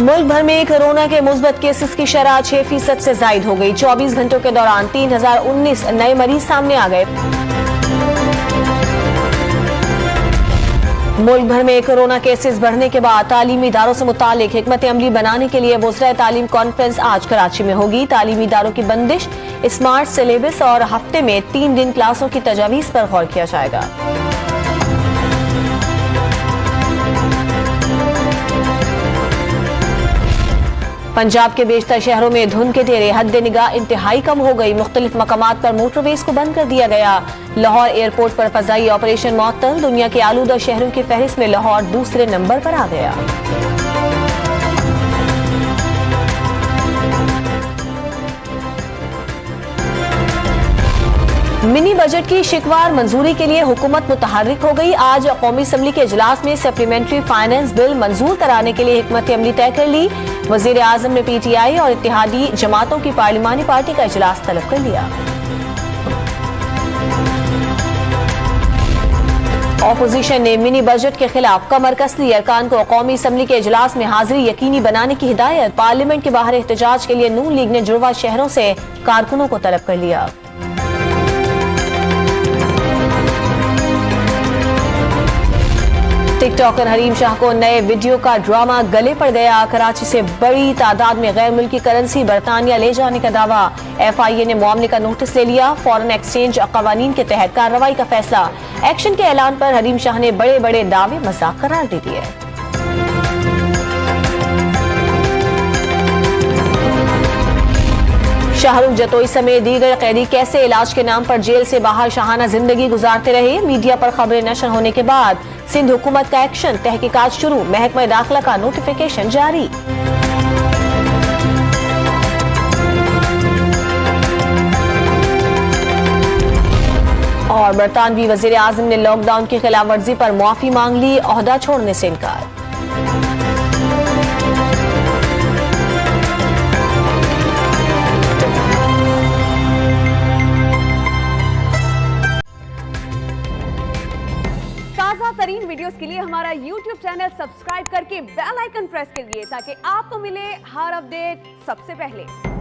मुल्क भर में कोरोना के मुस्बत केसेस की शरह 6% से जायद हो गई। 24 घंटों के दौरान 3019 नए मरीज सामने आ गए। मुल्क भर में कोरोना केसेस बढ़ने के बाद तालीमी इदारों से मुतालिक हिकमत अमली बनाने के लिए वज़ीर तालीम कॉन्फ्रेंस आज कराची में होगी। तालीमी इदारों की बंदिश, स्मार्ट सिलेबस और हफ्ते में 3 दिन क्लासों की तजावीज़ पर गौर किया जाएगा। पंजाब के बेशतर शहरों में धुंध के तेरे हद निगाह इंतहाई कम हो गई। मुख्तलिफ मकामात पर मोटरवेज को बंद कर दिया गया। लाहौर एयरपोर्ट पर फजाई ऑपरेशन मुअत्तल। दुनिया के आलूदा शहरों की फहरिस्त में लाहौर दूसरे नंबर पर आ गया। मिनी बजट की शिकवार मंजूरी के लिए हुकूमत मुतहर्रिक हो गई। आज कौमी असम्बली के इजलास में सप्लीमेंट्री फाइनेंस बिल मंजूर कराने के लिए हिकमत अमली तय कर ली। वजीर आजम ने PTI और इत्तेहादी जमातों की पार्लिमानी पार्टी का इजलास तलब कर लिया। ऑपोजिशन ने मिनी बजट के खिलाफ कमर कस ली। अरकान को कौमी असम्बली के इजलास में हाजिरी यकीनी बनाने की हिदायत। पार्लियामेंट के बाहर एहतजाज के लिए नून लीग ने जुड़वा शहरों से कारकुनों को तलब कर लिया। टिकटॉकर हरीम शाह को नए वीडियो का ड्रामा गले पड़ गया। कराची से बड़ी तादाद में गैर मुल्की करेंसी बरतानिया ले जाने का दावा। FIA ने मामले का नोटिस ले लिया। फॉरेन एक्सचेंज कवानीन के तहत कार्रवाई का फैसला। एक्शन के ऐलान पर हरीम शाह ने बड़े बड़े दावे मजाक करार दे दिए। शाहरुख जतोई समेत दीगर कैदी कैसे इलाज के नाम पर जेल से बाहर शाहाना जिंदगी गुजारते रहे। मीडिया पर खबरें नशर होने के बाद सिंध हुकूमत का एक्शन, तहकीकात शुरू। महकमा दाखिला का नोटिफिकेशन जारी। और बरतानवी वजीर आजम ने लॉकडाउन की खिलाफ वर्जी पर मुआफी मांग ली। ओहदा छोड़ने से इनकार। ताज़ा तरीन वीडियोस के लिए हमारा YouTube चैनल सब्सक्राइब करके बेल आइकन प्रेस करिए ताकि आपको मिले हर अपडेट सबसे पहले।